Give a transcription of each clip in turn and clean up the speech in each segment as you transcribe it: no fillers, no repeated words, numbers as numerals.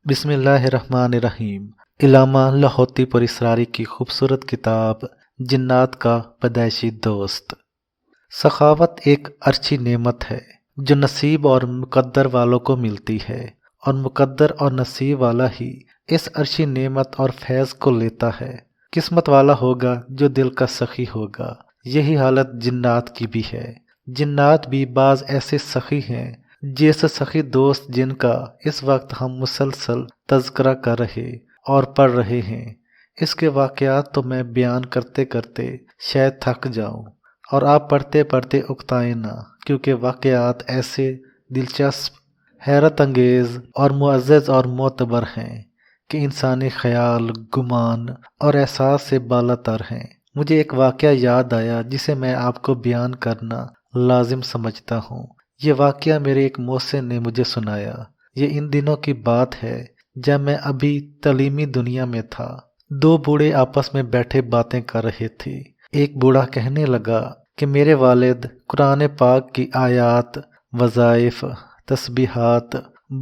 بسم اللہ الرحمن الرحیم۔ علامہ لاہوتی پر اسراری کی خوبصورت کتاب جنات کا پیدائشی دوست۔ سخاوت ایک اچھی نعمت ہے جو نصیب اور مقدر والوں کو ملتی ہے، اور مقدر اور نصیب والا ہی اس عرشی نعمت اور فیض کو لیتا ہے۔ قسمت والا ہوگا جو دل کا سخی ہوگا۔ یہی حالت جنات کی بھی ہے۔ جنات بھی بعض ایسے سخی ہیں جیسے سخی دوست جن کا اس وقت ہم مسلسل تذکرہ کر رہے اور پڑھ رہے ہیں۔ اس کے واقعات تو میں بیان کرتے کرتے شاید تھک جاؤں، اور آپ پڑھتے پڑھتے اکتائیں نہ، کیونکہ واقعات ایسے دلچسپ، حیرت انگیز اور معزز اور معتبر ہیں کہ انسانی خیال، گمان اور احساس سے بالاتر ہیں۔ مجھے ایک واقعہ یاد آیا جسے میں آپ کو بیان کرنا لازم سمجھتا ہوں۔ یہ واقعہ میرے ایک محسن نے مجھے سنایا۔ یہ ان دنوں کی بات ہے جب میں ابھی تعلیمی دنیا میں تھا۔ دو بوڑھے آپس میں بیٹھے باتیں کر رہے تھے۔ ایک بوڑھا کہنے لگا کہ میرے والد قرآن پاک کی آیات، وظائف، تسبیحات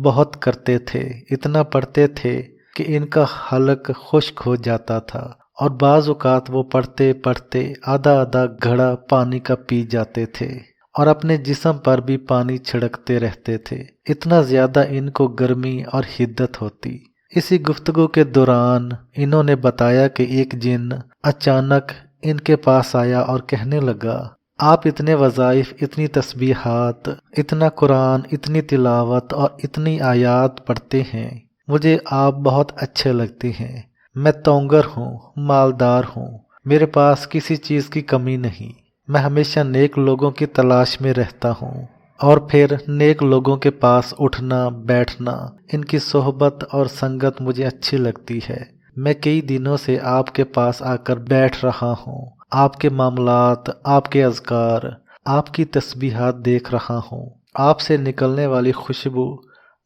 بہت کرتے تھے، اتنا پڑھتے تھے کہ ان کا حلق خشک ہو جاتا تھا، اور بعض اوقات وہ پڑھتے پڑھتے آدھا آدھا گھڑا پانی کا پی جاتے تھے، اور اپنے جسم پر بھی پانی چھڑکتے رہتے تھے، اتنا زیادہ ان کو گرمی اور حدت ہوتی۔ اسی گفتگو کے دوران انہوں نے بتایا کہ ایک جن اچانک ان کے پاس آیا اور کہنے لگا، آپ اتنے وظائف، اتنی تسبیحات، اتنا قرآن، اتنی تلاوت اور اتنی آیات پڑھتے ہیں، مجھے آپ بہت اچھے لگتے ہیں۔ میں تونگر ہوں، مالدار ہوں، میرے پاس کسی چیز کی کمی نہیں، میں ہمیشہ نیک لوگوں کی تلاش میں رہتا ہوں، اور پھر نیک لوگوں کے پاس اٹھنا بیٹھنا، ان کی صحبت اور سنگت مجھے اچھی لگتی ہے۔ میں کئی دنوں سے آپ کے پاس آ کر بیٹھ رہا ہوں، آپ کے معاملات، آپ کے اذکار، آپ کی تسبیحات دیکھ رہا ہوں۔ آپ سے نکلنے والی خوشبو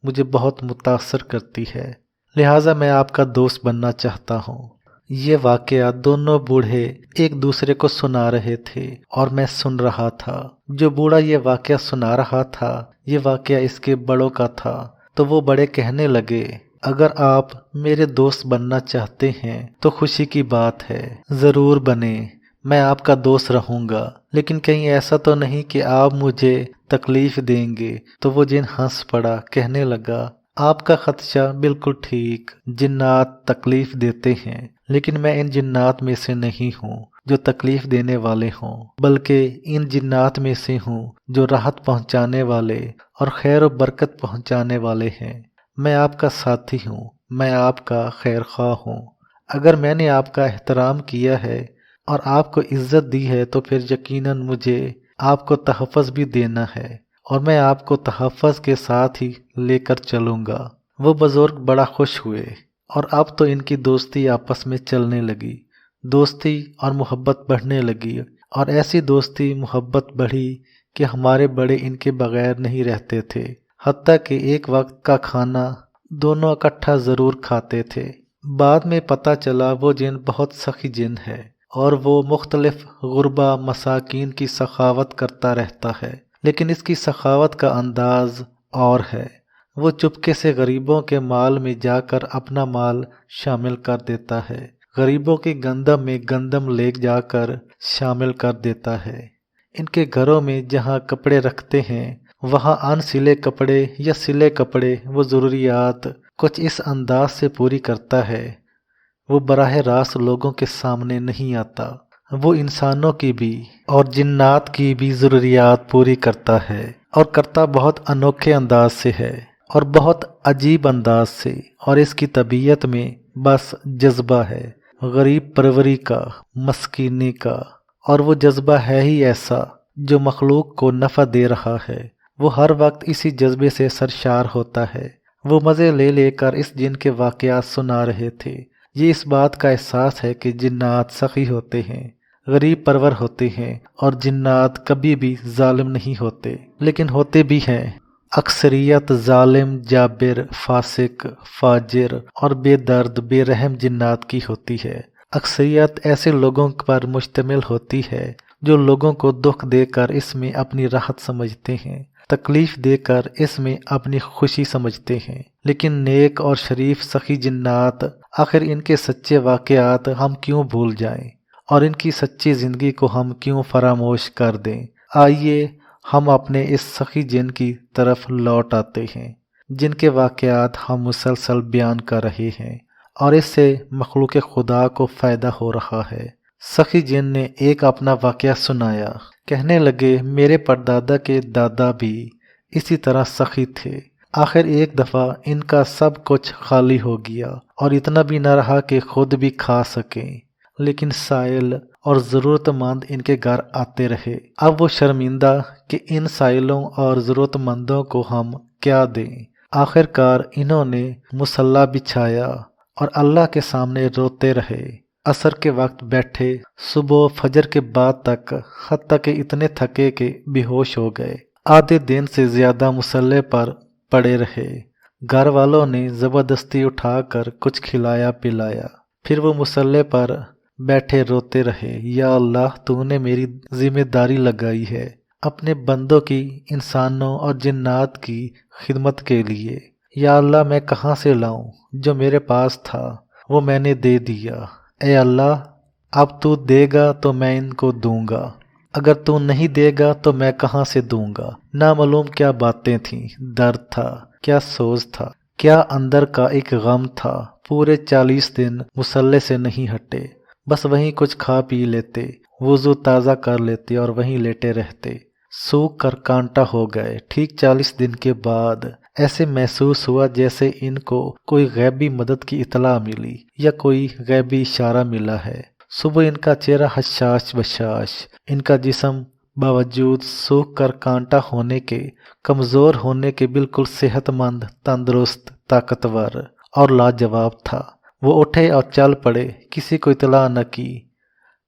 مجھے بہت متاثر کرتی ہے، لہٰذا میں آپ کا دوست بننا چاہتا ہوں۔ یہ واقعہ دونوں بوڑھے ایک دوسرے کو سنا رہے تھے، اور میں سن رہا تھا۔ جو بوڑھا یہ واقعہ سنا رہا تھا، یہ واقعہ اس کے بڑوں کا تھا، تو وہ بڑے کہنے لگے، اگر آپ میرے دوست بننا چاہتے ہیں تو خوشی کی بات ہے، ضرور بنیں، میں آپ کا دوست رہوں گا، لیکن کہیں ایسا تو نہیں کہ آپ مجھے تکلیف دیں گے؟ تو وہ جن ہنس پڑا، کہنے لگا، آپ کا خدشہ بالکل ٹھیک، جنات تکلیف دیتے ہیں، لیکن میں ان جنات میں سے نہیں ہوں جو تکلیف دینے والے ہوں، بلکہ ان جنات میں سے ہوں جو راحت پہنچانے والے اور خیر و برکت پہنچانے والے ہیں۔ میں آپ کا ساتھی ہوں، میں آپ کا خیر خواہ ہوں۔ اگر میں نے آپ کا احترام کیا ہے اور آپ کو عزت دی ہے تو پھر یقیناً مجھے آپ کو تحفظ بھی دینا ہے، اور میں آپ کو تحفظ کے ساتھ ہی لے کر چلوں گا۔ وہ بزرگ بڑا خوش ہوئے، اور اب تو ان کی دوستی آپس میں چلنے لگی، دوستی اور محبت بڑھنے لگی، اور ایسی دوستی محبت بڑھی کہ ہمارے بڑے ان کے بغیر نہیں رہتے تھے، حتیٰ کہ ایک وقت کا کھانا دونوں اکٹھا ضرور کھاتے تھے۔ بعد میں پتہ چلا وہ جن بہت سخی جن ہے، اور وہ مختلف غربا مساکین کی سخاوت کرتا رہتا ہے، لیکن اس کی سخاوت کا انداز اور ہے۔ وہ چپکے سے غریبوں کے مال میں جا کر اپنا مال شامل کر دیتا ہے، غریبوں کی گندم میں گندم لے جا کر شامل کر دیتا ہے۔ ان کے گھروں میں جہاں کپڑے رکھتے ہیں وہاں ان سلے کپڑے یا سلے کپڑے، وہ ضروریات کچھ اس انداز سے پوری کرتا ہے، وہ براہ راست لوگوں کے سامنے نہیں آتا، وہ انسانوں کی بھی اور جنات کی بھی ضروریات پوری کرتا ہے، اور کرتا بہت انوکھے انداز سے ہے، اور بہت عجیب انداز سے، اور اس کی طبیعت میں بس جذبہ ہے، غریب پروری کا، مسکینی کا، اور وہ جذبہ ہے ہی ایسا جو مخلوق کو نفع دے رہا ہے۔ وہ ہر وقت اسی جذبے سے سرشار ہوتا ہے۔ وہ مزے لے لے کر اس جن کے واقعات سنا رہے تھے۔ یہ اس بات کا احساس ہے کہ جنات سخی ہوتے ہیں، غریب پرور ہوتے ہیں، اور جنات کبھی بھی ظالم نہیں ہوتے، لیکن ہوتے بھی ہیں۔ اکثریت ظالم، جابر، فاسق، فاجر اور بے درد، بے رحم جنات کی ہوتی ہے۔ اکثریت ایسے لوگوں پر مشتمل ہوتی ہے جو لوگوں کو دکھ دے کر اس میں اپنی راحت سمجھتے ہیں، تکلیف دے کر اس میں اپنی خوشی سمجھتے ہیں، لیکن نیک اور شریف سخی جنات، آخر ان کے سچے واقعات ہم کیوں بھول جائیں اور ان کی سچی زندگی کو ہم کیوں فراموش کر دیں؟ آئیے ہم اپنے اس سخی جن کی طرف لوٹ آتے ہیں جن کے واقعات ہم مسلسل بیان کر رہے ہیں اور اس سے مخلوق خدا کو فائدہ ہو رہا ہے۔ سخی جن نے ایک اپنا واقعہ سنایا، کہنے لگے میرے پردادا کے دادا بھی اسی طرح سخی تھے۔ آخر ایک دفعہ ان کا سب کچھ خالی ہو گیا اور اتنا بھی نہ رہا کہ خود بھی کھا سکیں، لیکن سائل اور ضرورت مند ان کے گھر آتے رہے۔ اب وہ شرمندہ کہ ان سائلوں اور ضرورت مندوں کو ہم کیا دیں۔ آخر کار انہوں نے مصلی بچھایا اور اللہ کے سامنے روتے رہے۔ عصر کے وقت بیٹھے صبح فجر کے بعد تک، حتیٰ کہ اتنے تھکے کہ بے ہوش ہو گئے۔ آدھے دن سے زیادہ مصلی پر پڑے رہے۔ گھر والوں نے زبردستی اٹھا کر کچھ کھلایا پلایا، پھر وہ مصلی پر بیٹھے روتے رہے، یا اللہ تو نے میری ذمہ داری لگائی ہے اپنے بندوں کی، انسانوں اور جنات کی خدمت کے لیے۔ یا اللہ میں کہاں سے لاؤں؟ جو میرے پاس تھا وہ میں نے دے دیا۔ اے اللہ اب تو دے گا تو میں ان کو دوں گا، اگر تو نہیں دے گا تو میں کہاں سے دوں گا؟ نامعلوم کیا باتیں تھیں، درد تھا، کیا سوز تھا، کیا اندر کا ایک غم تھا۔ پورے 40 دن مصلی سے نہیں ہٹے، بس وہیں کچھ کھا پی لیتے، وضو تازہ کر لیتے اور وہیں لیٹے رہتے۔ سوکھ کر کانٹا ہو گئے۔ ٹھیک 40 دن کے بعد ایسے محسوس ہوا جیسے ان کو کوئی غیبی مدد کی اطلاع ملی یا کوئی غیبی اشارہ ملا ہے۔ صبح ان کا چہرہ حشاش بشاش، ان کا جسم باوجود سوکھ کر کانٹا ہونے کے، کمزور ہونے کے بالکل صحت مند، تندرست، طاقتور اور لاجواب تھا۔ وہ اٹھے اور چل پڑے، کسی کو اطلاع نہ کی۔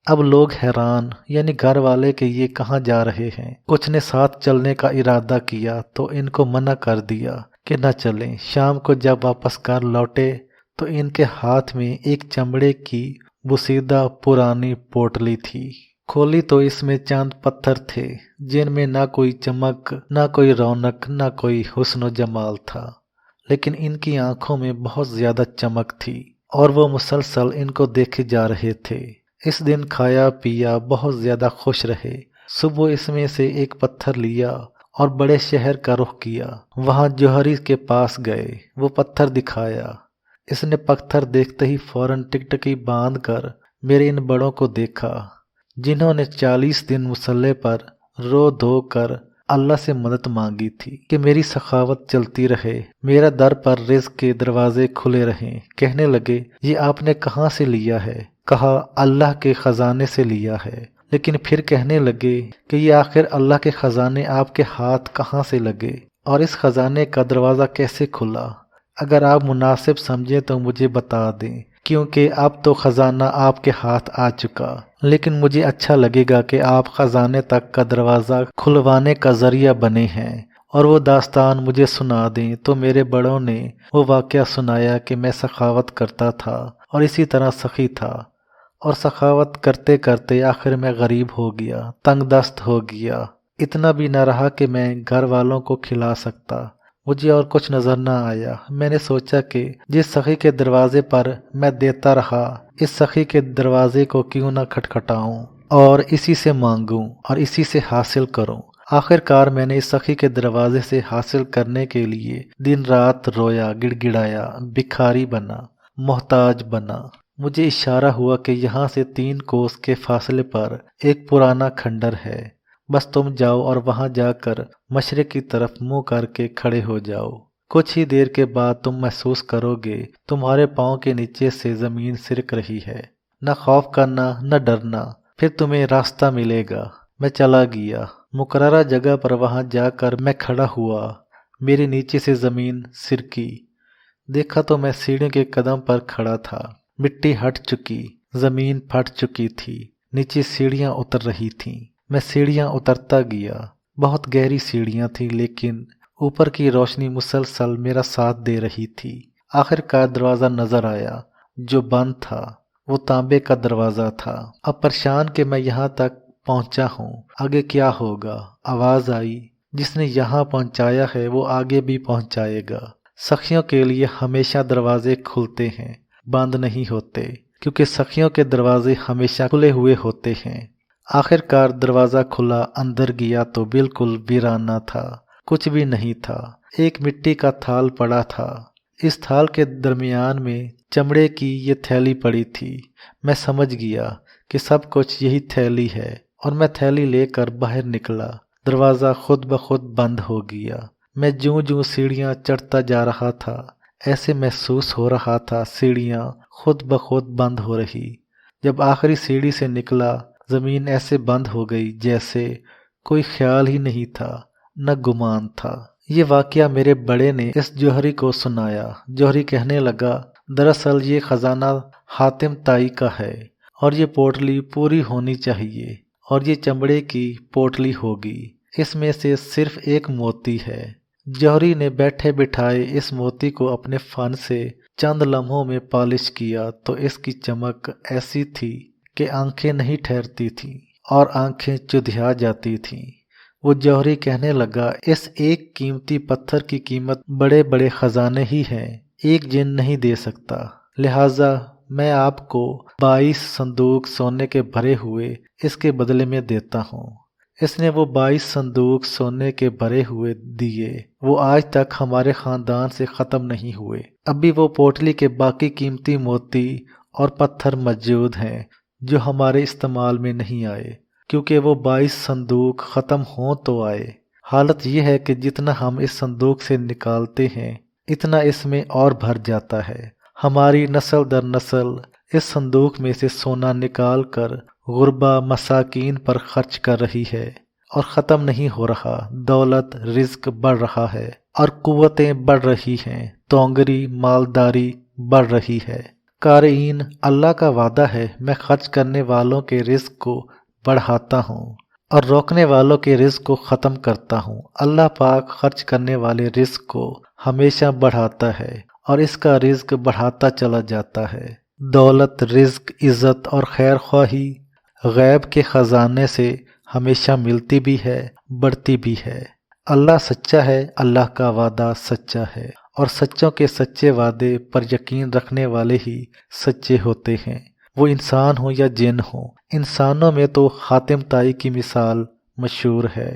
اب لوگ حیران، یعنی گھر والے کہ یہ کہاں جا رہے ہیں۔ کچھ نے ساتھ چلنے کا ارادہ کیا تو ان کو منع کر دیا کہ نہ چلیں۔ شام کو جب واپس گھر لوٹے تو ان کے ہاتھ میں ایک چمڑے کی بوسیدہ پرانی پوٹلی تھی۔ کھولی تو اس میں چند پتھر تھے جن میں نہ کوئی چمک، نہ کوئی رونق، نہ کوئی حسن و جمال تھا، لیکن ان کی آنکھوں میں بہت زیادہ چمک تھی اور وہ مسلسل ان کو دیکھے جا رہے تھے۔ اس دن کھایا پیا بہت زیادہ خوش رہے۔ صبح اس میں سے ایک پتھر لیا اور بڑے شہر کا رخ کیا۔ وہاں جوہری کے پاس گئے، وہ پتھر دکھایا۔ اس نے پتھر دیکھتے ہی فوراً ٹکٹکی باندھ کر میرے ان بڑوں کو دیکھا جنہوں نے 40 دن مصلی پر رو دھو کر اللہ سے مدد مانگی تھی کہ میری سخاوت چلتی رہے، میرا در پر رزق کے دروازے کھلے رہیں۔ کہنے لگے یہ آپ نے کہاں سے لیا ہے؟ کہا اللہ کے خزانے سے لیا ہے۔ لیکن پھر کہنے لگے کہ یہ آخر اللہ کے خزانے آپ کے ہاتھ کہاں سے لگے اور اس خزانے کا دروازہ کیسے کھلا؟ اگر آپ مناسب سمجھیں تو مجھے بتا دیں، کیونکہ اب تو خزانہ آپ کے ہاتھ آ چکا، لیکن مجھے اچھا لگے گا کہ آپ خزانے تک کا دروازہ کھلوانے کا ذریعہ بنے ہیں اور وہ داستان مجھے سنا دیں۔ تو میرے بڑوں نے وہ واقعہ سنایا کہ میں سخاوت کرتا تھا اور اسی طرح سخی تھا، اور سخاوت کرتے کرتے آخر میں غریب ہو گیا، تنگ دست ہو گیا، اتنا بھی نہ رہا کہ میں گھر والوں کو کھلا سکتا۔ مجھے اور کچھ نظر نہ آیا۔ میں نے سوچا کہ جس سخی کے دروازے پر میں دیتا رہا، اس سخی کے دروازے کو کیوں نہ کھٹکھٹاؤں اور اسی سے مانگوں اور اسی سے حاصل کروں۔ آخر کار میں نے اس سخی کے دروازے سے حاصل کرنے کے لیے دن رات رویا، گڑ گڑایا، بھکاری بنا، محتاج بنا۔ مجھے اشارہ ہوا کہ یہاں سے 3 کوس کے فاصلے پر ایک پرانا کھنڈر ہے، بس تم جاؤ اور وہاں جا کر مشرق کی طرف منہ کر کے کھڑے ہو جاؤ۔ کچھ ہی دیر کے بعد تم محسوس کرو گے تمہارے پاؤں کے نیچے سے زمین سرک رہی ہے۔ نہ خوف کرنا، نہ ڈرنا، پھر تمہیں راستہ ملے گا۔ میں چلا گیا۔ مقررہ جگہ پر وہاں جا کر میں کھڑا ہوا۔ میرے نیچے سے زمین سرکی۔ دیکھا تو میں سیڑھیوں کے قدم پر کھڑا تھا۔ مٹی ہٹ چکی، زمین پھٹ چکی تھی، نیچے سیڑھیاں اتر رہی تھیں۔ میں سیڑھیاں اترتا گیا۔ بہت گہری سیڑھیاں تھیں، لیکن اوپر کی روشنی مسلسل میرا ساتھ دے رہی تھی۔ آخر کار دروازہ نظر آیا جو بند تھا۔ وہ تانبے کا دروازہ تھا۔ اب پریشان کہ میں یہاں تک پہنچا ہوں، آگے کیا ہوگا؟ آواز آئی، جس نے یہاں پہنچایا ہے وہ آگے بھی پہنچائے گا۔ سخیوں کے لیے ہمیشہ دروازے کھلتے ہیں، بند نہیں ہوتے، کیونکہ سخیوں کے دروازے ہمیشہ کھلے ہوئے ہوتے ہیں۔ آخر کار دروازہ کھلا، اندر گیا تو بالکل ویرانہ تھا، کچھ بھی نہیں تھا، ایک مٹی کا تھال پڑا تھا۔ اس تھال کے درمیان میں چمڑے کی یہ تھیلی پڑی تھی۔ میں سمجھ گیا کہ سب کچھ یہی تھیلی ہے، اور میں تھیلی لے کر باہر نکلا۔ دروازہ خود بخود بند ہو گیا۔ میں جوں جوں سیڑھیاں چڑھتا جا رہا تھا، ایسے محسوس ہو رہا تھا سیڑھیاں خود بخود بند ہو رہی۔ جب آخری سیڑھی سے نکلا، زمین ایسے بند ہو گئی جیسے کوئی خیال ہی نہیں تھا، نہ گمان تھا۔ یہ واقعہ میرے بڑے نے اس جوہری کو سنایا۔ جوہری کہنے لگا، دراصل یہ خزانہ حاتم طائی کا ہے، اور یہ پوٹلی پوری ہونی چاہیے، اور یہ چمڑے کی پوٹلی ہوگی، اس میں سے صرف ایک موتی ہے۔ جوہری نے بیٹھے بٹھائے اس موتی کو اپنے فن سے چند لمحوں میں پالش کیا تو اس کی چمک ایسی تھی کہ آنکھیں نہیں ٹھہرتی تھیں اور آنکھیں چدھیا جاتی تھیں۔ وہ جوہری کہنے لگا، اس ایک قیمتی پتھر کی قیمت بڑے بڑے خزانے ہی ہیں، ایک جن نہیں دے سکتا، لہٰذا میں آپ کو 22 صندوق سونے کے بھرے ہوئے اس کے بدلے میں دیتا ہوں۔ اس نے وہ 22 صندوق سونے کے بھرے ہوئے دیے، وہ آج تک ہمارے خاندان سے ختم نہیں ہوئے۔ اب بھی وہ پوٹلی کے باقی قیمتی موتی اور پتھر موجود ہیں جو ہمارے استعمال میں نہیں آئے، کیونکہ وہ 22 صندوق ختم ہوں تو آئے۔ حالت یہ ہے کہ جتنا ہم اس صندوق سے نکالتے ہیں، اتنا اس میں اور بھر جاتا ہے۔ ہماری نسل در نسل اس صندوق میں سے سونا نکال کر غربا مساکین پر خرچ کر رہی ہے، اور ختم نہیں ہو رہا۔ دولت، رزق بڑھ رہا ہے، اور قوتیں بڑھ رہی ہیں، تونگری، مالداری بڑھ رہی ہے۔ قارئین، اللہ کا وعدہ ہے، میں خرچ کرنے والوں کے رزق کو بڑھاتا ہوں اور روکنے والوں کے رزق کو ختم کرتا ہوں۔ اللہ پاک خرچ کرنے والے رزق کو ہمیشہ بڑھاتا ہے، اور اس کا رزق بڑھاتا چلا جاتا ہے۔ دولت، رزق، عزت اور خیر خواہی غیب کے خزانے سے ہمیشہ ملتی بھی ہے، بڑھتی بھی ہے۔ اللہ سچا ہے، اللہ کا وعدہ سچا ہے، اور سچوں کے سچے وعدے پر یقین رکھنے والے ہی سچے ہوتے ہیں، وہ انسان ہوں یا جن ہوں۔ انسانوں میں تو حاتم طائی کی مثال مشہور ہے۔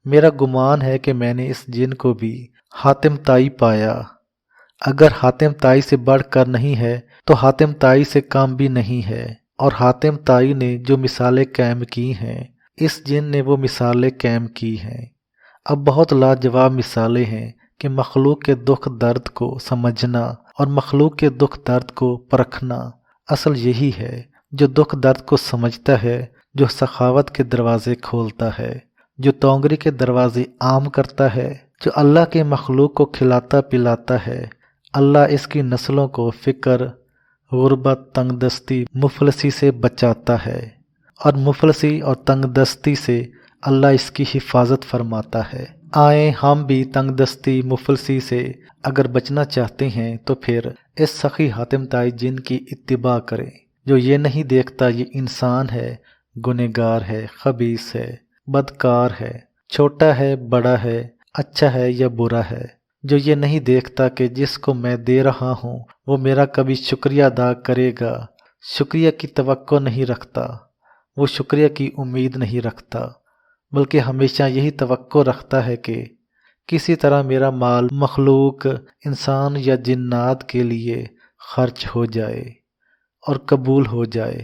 میرا گمان ہے کہ میں نے اس جن کو بھی حاتم طائی پایا۔ اگر حاتم طائی سے بڑھ کر نہیں ہے تو حاتم طائی سے کم بھی نہیں ہے، اور حاتم طائی نے جو مثالیں قائم کی ہیں، اس جن نے وہ مثالیں قائم کی ہیں۔ اب بہت لاجواب مثالیں ہیں کہ مخلوق کے دکھ درد کو سمجھنا اور مخلوق کے دکھ درد کو پرکھنا۔ اصل یہی ہے، جو دکھ درد کو سمجھتا ہے، جو سخاوت کے دروازے کھولتا ہے، جو تونگری کے دروازے عام کرتا ہے، جو اللہ کے مخلوق کو کھلاتا پلاتا ہے، اللہ اس کی نسلوں کو فقر، غربت، تنگ دستی، مفلسی سے بچاتا ہے، اور مفلسی اور تنگ دستی سے اللہ اس کی حفاظت فرماتا ہے۔ آئیں ہم بھی تنگ دستی، مفلسی سے اگر بچنا چاہتے ہیں تو پھر اس سخی حاتم طائی جن کی اتباع کریں، جو یہ نہیں دیکھتا یہ انسان ہے، گنہگار ہے، خبیث ہے، بدکار ہے، چھوٹا ہے، بڑا ہے، اچھا ہے یا برا ہے، جو یہ نہیں دیکھتا کہ جس کو میں دے رہا ہوں وہ میرا کبھی شکریہ ادا کرے گا، شکریہ کی توقع نہیں رکھتا، وہ شکریہ کی امید نہیں رکھتا، بلکہ ہمیشہ یہی توقع رکھتا ہے کہ کسی طرح میرا مال مخلوق، انسان یا جنات کے لیے خرچ ہو جائے اور قبول ہو جائے۔